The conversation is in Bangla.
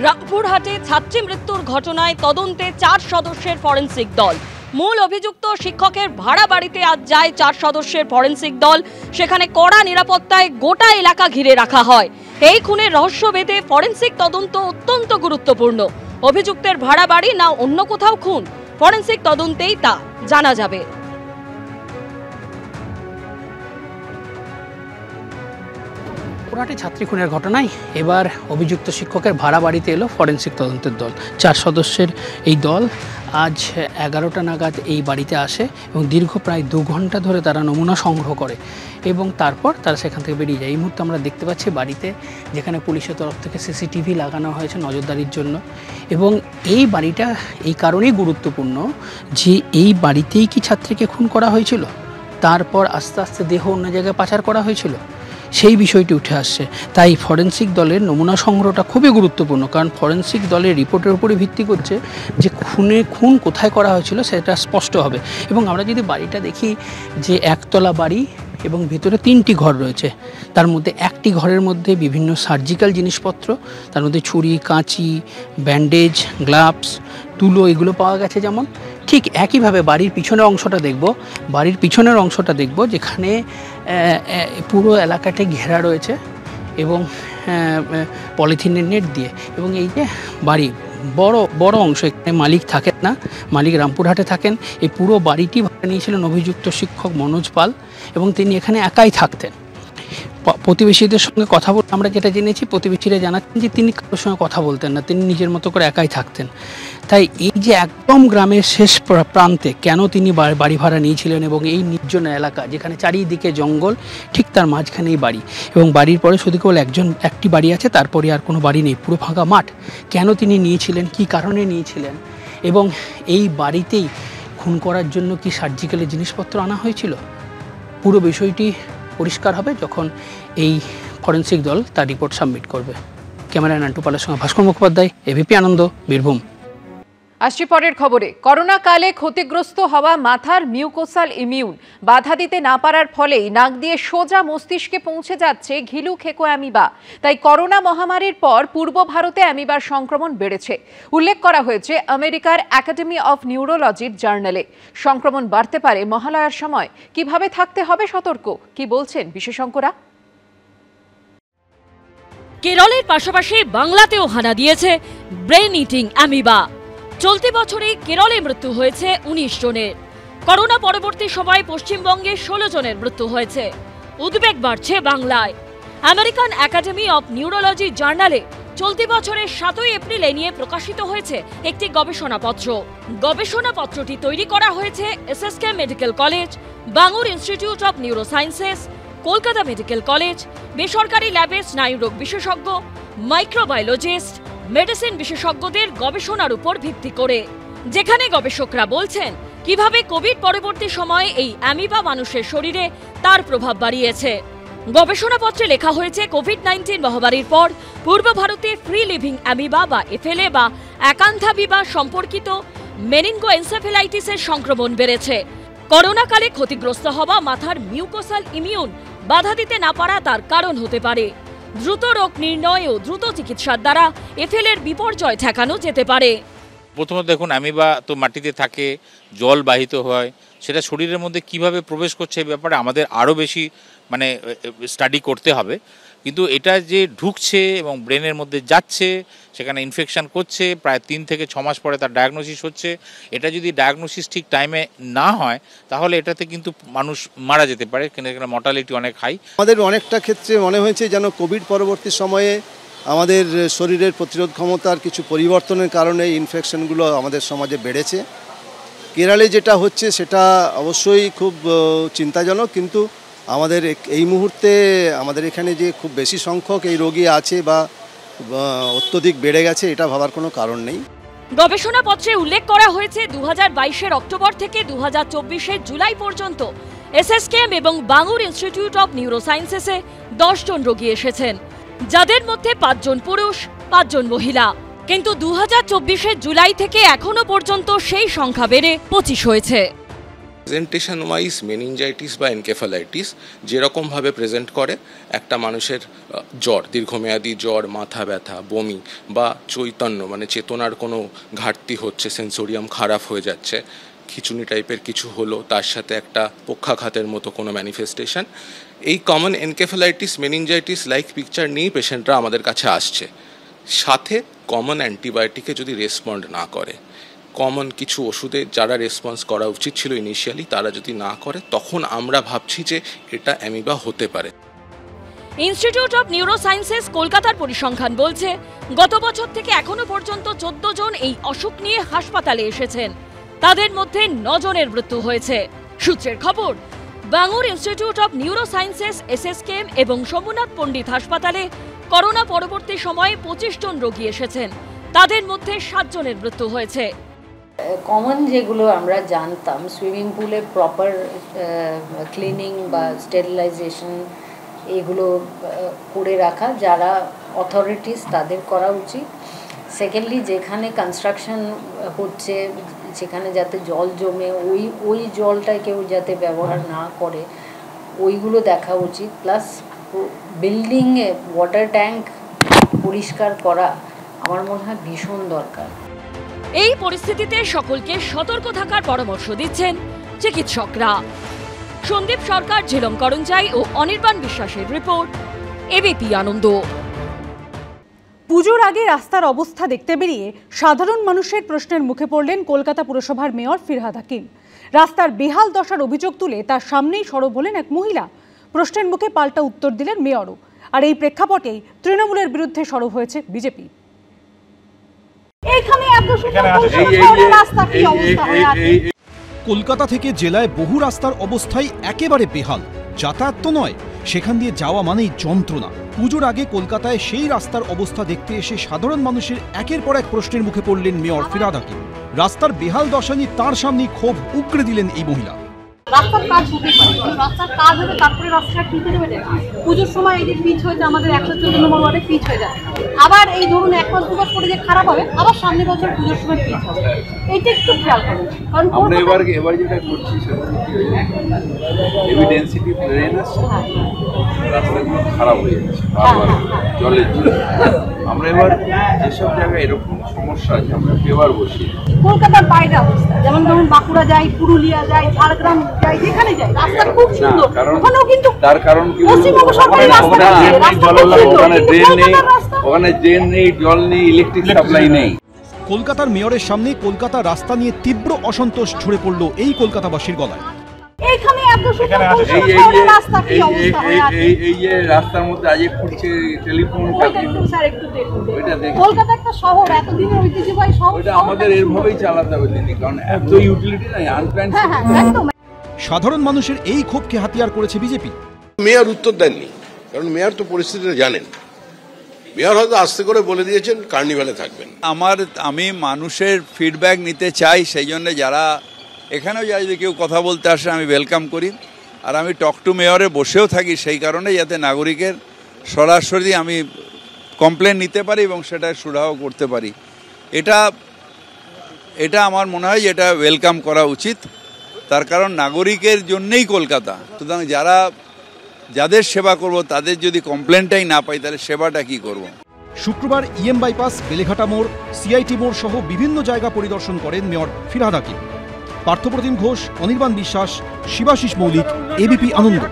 রামপুরহাটে ছাত্রী মৃত্যুর ঘটনায় তদন্তে 4 সদস্যের ফরেনসিক দল। মূল অভিযুক্ত শিক্ষকের ভাড়া বাড়িতে আজ যায় 4 সদস্যের ফরেনসিক দল। সেখানে কড়া নিরাপত্তায় গোটা এলাকা ঘিরে রাখা হয়। এই খুনের রহস্য ভেদে ফরেনসিক তদন্ত অত্যন্ত গুরুত্বপূর্ণ। অভিযুক্তের ভাড়া বাড়ি না অন্য কোথাও খুন, ফরেনসিক তদন্তেই তা জানা যাবে। রামপুরহাটে ছাত্রী খুনের ঘটনায় এবার অভিযুক্ত শিক্ষকের ভাড়া বাড়িতে এলো ফরেনসিক তদন্তের দল। 4 সদস্যের এই দল আজ 11টা নাগাদ এই বাড়িতে আসে এবং দীর্ঘ প্রায় 2 ঘন্টা ধরে তারা নমুনা সংগ্রহ করে এবং তারপর তারা সেখান থেকে বেরিয়ে যায়। এই মুহূর্তে আমরা দেখতে পাচ্ছি বাড়িতে, যেখানে পুলিশের তরফ থেকে সিসিটিভি লাগানো হয়েছে নজরদারির জন্য। এবং এই বাড়িটা এই কারণেই গুরুত্বপূর্ণ যে এই বাড়িতেই কি ছাত্রীকে খুন করা হয়েছিল, তারপর আস্তে আস্তে দেহ অন্য জায়গায় পাচার করা হয়েছিল, সেই বিষয়টি উঠে আসছে। তাই ফরেনসিক দলের নমুনা সংগ্রহটা খুবই গুরুত্বপূর্ণ, কারণ ফরেনসিক দলের রিপোর্টের উপরে ভিত্তি করছে যে খুন কোথায় করা হয়েছিল সেটা স্পষ্ট হবে। এবং আমরা যদি বাড়িটা দেখি যে একতলা বাড়ি এবং ভিতরে 3টি ঘর রয়েছে, তার মধ্যে একটি ঘরের মধ্যে বিভিন্ন সার্জিক্যাল জিনিসপত্র, তার মধ্যে ছুরি, কাঁচি, ব্যান্ডেজ, গ্লাভস, তুলো এগুলো পাওয়া গেছে। যেমন ঠিক একইভাবে বাড়ির পিছনের অংশটা দেখব যেখানে পুরো এলাকাটা ঘেরা রয়েছে এবং পলিথিনের নেট দিয়ে। এবং এই যে বাড়ি বড় অংশ, এখানে মালিক থাকেন না, মালিক রামপুরহাটে থাকেন। এই পুরো বাড়িটি ভাড়া নিয়েছিলেন অভিযুক্ত শিক্ষক মনোজ পাল এবং তিনি এখানে একাই থাকতেন। প্রতিবেশীদের সঙ্গে কথা বলতে আমরা যেটা জেনেছি, প্রতিবেশীরা জানাচ্ছেন যে তিনি কারোর সঙ্গে কথা বলতেন না, তিনি নিজের মতো করে একাই থাকতেন। তাই এই যে একদম গ্রামের শেষ প্রান্তে কেন তিনি বাড়ি ভাড়া নিয়েছিলেন এবং এই নির্জন এলাকা যেখানে চারিদিকে জঙ্গল, ঠিক তার মাঝখানেই বাড়ি এবং বাড়ির পরে শুধু কেবল একটি বাড়ি আছে, তারপরে আর কোনো বাড়ি নেই, পুরো ফাঁকা মাঠ। কেন তিনি নিয়েছিলেন, কি কারণে নিয়েছিলেন এবং এই বাড়িতেই খুন করার জন্য কি সার্জিক্যালের জিনিসপত্র আনা হয়েছিল, পুরো বিষয়টি পরিষ্কার হবে যখন এই ফরেনসিক দল তার রিপোর্ট সাবমিট করবে। ক্যামেরায় নান্টু পালের সঙ্গে ভাস্কর মুখোপাধ্যায়, এবিপি আনন্দ, বীরভূম। আসছি পরের খবরে। করোনা কালে ক্ষতিগ্রস্ত হওয়া মাথার মিউকোসাল ইমিউন বাধা দিতে না পারার ফলেই নাক দিয়ে সোজা মস্তিষ্কে পৌঁছে যাচ্ছে ঘিলু খেকো অ্যামিবা। তাই করোনা মহামারীর পর পূর্ব ভারতে অ্যামিবার সংক্রমণ বেড়েছে। উল্লেখ করা হয়েছে আমেরিকার একাডেমি অফ নিউরোলজির জার্নালে। সংক্রমণ বাড়তে পারে মহালয়ার সময়। কিভাবে থাকতে হবে সতর্ক, কি বলছেন বিশেষজ্ঞরা? কেরলের পাশাপাশি বাংলাতেও হানা দিয়েছে ব্রেন ইটিং অ্যামিবা। চলতি বছরে কেরলে মৃত্যু হয়েছে 19 জনের। করোনা পরবর্তী সময়ে পশ্চিমবঙ্গে 16 জনের মৃত্যু হয়েছে। উদ্বেগ বাড়ছে বাংলায়। আমেরিকান একাডেমি অফ নিউরোলজি জার্নালে চলতি বছরের 7 এপ্রিল এ নিয়ে প্রকাশিত হয়েছে একটি গবেষণাপত্র। গবেষণাপত্রটি তৈরি করা হয়েছে SSK medical college, Bangur institute of neurosciences, Kolkata medical college, বেসরকারি ল্যাবে স্নায়ুরোগ বিশেষজ্ঞ, মাইক্রোবায়োলজিস্ট, মেডিসিন বিশেষজ্ঞদের গবেষণার উপর ভিত্তি করে। যেখানে গবেষকরা বলছেন কিভাবে কোভিড পরবর্তী সময়ে এই অ্যামিবা মানুষের শরীরে তার প্রভাব বাড়িয়েছে। গবেষণাপত্রে লেখা হয়েছে কোভিড-19 মহামারীর পর পূর্ব ভারতে ফ্রি লিভিং অ্যামিবা বা এফএলএ বা একান্থাবিবা সম্পর্কিত মেনিনগোএনসেফ্যালাইটিসের সংক্রমণ বেড়েছে। করোনাকালে ক্ষতিগ্রস্ত হওয়া মাথার মিউকোসাল ইমিউন বাধা দিতে না পারা তার কারণ হতে পারে। দ্রুত রোগ নির্ণয় ও দ্রুত চিকিৎসার দ্বারা এফএলএর বিপর্যয় ঠেকানো যেতে পারে। প্রথমত দেখুন, অ্যামিবা তো মাটিতে থাকে, জল বাহিত হয়, সেটা শরীরের মধ্যে কিভাবে প্রবেশ করছে এই ব্যাপারে আমাদের আরও বেশি স্টাডি করতে হবে। কিন্তু এটা যে ঢুকছে এবং ব্রেনের মধ্যে যাচ্ছে, সেখানে ইনফেকশন করছে, প্রায় 3 থেকে 6 মাস পরে তার ডায়াগনোসিস হচ্ছে। এটা যদি ডায়াগনোসিস ঠিক টাইমে না হয় তাহলে এটাতে কিন্তু মানুষ মারা যেতে পারে, কিন্তু এখানে মর্টালিটি অনেক হাই। আমাদের অনেকটা ক্ষেত্রে মনে হয়েছে যেন কোভিড পরবর্তী সময়ে আমাদের শরীরের প্রতিরোধ ক্ষমতার কিছু পরিবর্তনের কারণে ইনফেকশনগুলো আমাদের সমাজে বেড়েছে। কেরালে যেটা হচ্ছে সেটা অবশ্যই খুব চিন্তাজনক, কিন্তু আমাদের এই মুহূর্তে আমাদের এখানে যে খুব বেশি সংখ্যক এই রোগী আছে বা অত্যধিক বেড়ে গেছে, এটা ভাবার কোনো কারণ নেই। গবেষণাপত্রে উল্লেখ করা হয়েছে 2022-এর অক্টোবর থেকে 2024-এর জুলাই পর্যন্ত এসএসকেএম এবং বাঙুর ইনস্টিটিউট অফ নিউরোসায়েন্সেসে 10 জন রোগী এসেছেন, যাদের মধ্যে 5 জন পুরুষ, 5 জন মহিলা। কিন্তু 2024-এর জুলাই থেকে এখনো পর্যন্ত সেই সংখ্যা বেড়ে 25 হয়েছে। প্রেজেন্টেশন ওয়াইজ মেনিনজাইটিস বা এনকেফালাইটিস যেরকমভাবে প্রেজেন্ট করে একটা মানুষের জ্বর, দীর্ঘমেয়াদী জ্বর, মাথা ব্যথা, বমি বা চৈতন্য মানে চেতনার কোনো ঘাটতি হচ্ছে, সেন্সোরিয়াম খারাপ হয়ে যাচ্ছে, খিচুনি টাইপের কিছু হলো, তার সাথে একটা পক্ষাঘাতের মতো কোনো ম্যানিফেস্টেশন, এই common encephalitis meningitis like picture নিয়েই পেশেন্টরা আমাদের কাছে আসছে। সাথে কমন অ্যান্টিবায়োটিকে যদি রেসপন্ড না করে, কমন কিছু ওষুধে যারা রেসপন্স করা উচিত ছিল ইনিশিয়ালি তারা যদি না করে, তখন আমরা ভাবছি যে এটা অ্যামিবা হতে পারে। ইনস্টিটিউট অফ নিউরোসায়েন্সেস কলকাতার পরিসংখ্যান বলছে, গত বছর থেকে এখনো পর্যন্ত 14 জন এই অসুখ নিয়ে হাসপাতালে এসেছেন। তাদের মধ্যে 9 জনের মৃত্যু হয়েছে। সূত্রের খবর, Bangur institute of neurosciences SSKM এবং সোমনাথ পণ্ডিত হাসপাতালে করোনা পরবর্তী সময়ে 25 জন রোগী এসেছেন। তাদের মধ্যে 7 জনের মৃত্যু হয়েছে। কমন যেগুলো আমরা জানতাম, সুইমিং পুলে প্রপার ক্লিনিং বা স্টেরিলাইজেশন এগুলো করে রাখা, যারা অথরিটিস তাদের করা উচিত। সেকেন্ডলি, যেখানে কনস্ট্রাকশন হচ্ছে সেখানে যাতে জল জমে ওই জলটা কেউ যাতে ব্যবহার না করে ওইগুলো দেখা উচিত। প্লাস বিল্ডিংয়ে ওয়াটার ট্যাঙ্ক পরিষ্কার করা আমার মনে হয় ভীষণ দরকার। এই পরিস্থিতিতে সকলকে সতর্ক থাকার পরামর্শ দিচ্ছেন চিকিৎসকরা। সন্দীপ সরকার, ঝিলম করঞ্জাই ও অনির্বাণ বিশ্বাসের রিপোর্ট, এবিপি আনন্দ। পুজোর আগে রাস্তার অবস্থা দেখতে বেরিয়ে সাধারণ মানুষের প্রশ্নের মুখে পড়লেন কলকাতা পুরসভার মেয়র ফিরহাদ হাকিম। রাস্তার বেহাল দশার অভিযোগ তুলে তার সামনেই সরব হলেন এক মহিলা। প্রশ্নের মুখে পাল্টা উত্তর দিলেন মেয়রও। আর এই প্রেক্ষাপটেই তৃণমূলের বিরুদ্ধে সরব হয়েছে বিজেপি। কলকাতা থেকে জেলায় বহু রাস্তার অবস্থাই একেবারে বেহাল। যাতায়াত তো নয়, সেখান দিয়ে যাওয়া মানেই যন্ত্রণা। পুজোর আগে কলকাতায় সেই রাস্তার অবস্থা দেখতে এসে সাধারণ মানুষের একের পর এক প্রশ্নের মুখে পড়লেন মেয়র ফিরহাদ হাকিম। রাস্তার বেহাল দশা নিয়ে তাঁর সামনেই ক্ষোভ উগরে দিলেন এই মহিলা। রাস্তার কাজ হতে পারে, রাস্তার কাজ হবে তারপরে রাস্তাটা ঠিক হয়ে যাবে। পুজোর সময় এই যে পিচ হয়েছে আমাদের 114 নম্বর ওয়ার্ডে পিচ হয়ে যাবে, আবার এই ধরুন 1 মাস 2 মাস পরে যে খারাপ হবে, আবার সামনে বছর পুজোর সময় পিচ হবে। এইটা একটু খেয়াল করুন, কারণ আমরা এবার যেটা করছি সেটা হেভি ডেনসিটি ট্রেন আছে, রাস্তাগুলো খারাপ হয়ে যাচ্ছে বারবার জলের জন্য। আমরা এবার যেসব জায়গায় এরকম সমস্যা আছে আমরা এবার বসি। কলকাতার বাইরে অবস্থা, যেমন ধরুন বাঁকুড়া যাই, পুরুলিয়া যাই, ঝাড়গ্রাম যাই, যেখানে যাই রাস্তা খুব সুন্দর, ওখানেও কিন্তু তার কারণ কি ওখানে ড্রেন নেই, জল নেই, ইলেকট্রিক সাপ্লাই নেই। কলকাতার মেয়রের সামনে কলকাতা রাস্তা নিয়ে তীব্র অসন্তোষ ঝরে পড়ল এই কলকাতাবাসীর গলায়। এইখানে এত সুন্দর রাস্তা, কি অবস্থা হয় এই যে রাস্তার মধ্যে আজ ফুটছে টেলিফোন, স্যার একটু দেখুন। কলকাতা একটা শহর, এতদিনের ঐতিহ্যবাহী শহর, এটা আমাদের এরভাবেই চালাতে হবে দিদি, কারণ এত ইউটিলিটি নাই, আনপ্ল্যান্ড। সাধারণ মানুষের এই ক্ষোভকে হাতিয়ার করেছে বিজেপি। মেয়র উত্তর দেননি, কারণ মেয়র তো পরিস্থিতিটা জানেন। মেয়র হয়তো আস্তে করে বলে দিয়েছেন কার্নিভালে থাকবেন। আমি মানুষের ফিডব্যাক নিতে চাই, সেই জন্য যারা এখানেও যদি কেউ কথা বলতে আসে আমি ওয়েলকাম করি। আর আমি টক টু মেয়রে বসেও থাকি সেই কারণে, যাতে নাগরিকের সরাসরি আমি কমপ্লেন নিতে পারি এবং সেটা সুরাহ করতে পারি। এটা আমার মনে হয় এটা ওয়েলকাম করা উচিত। তার কারণ নাগরিকের জন্যেই কলকাতা, সুতরাং যাদের সেবা করব তাদের যদি কমপ্লেনটাই না পাই তাহলে সেবাটা কি করব। শুক্রবার ইএম বাইপাস, বেলেঘাটা মোড়, সিআইটি মোড় সহ বিভিন্ন জায়গা পরিদর্শন করেন মেয়র ফিরহাদ হাকিম। পার্থপ্রতিম ঘোষ, অনির্বাণ বিশ্বাস, শিবাশিস মৌলিক, এবিপি আনন্দ।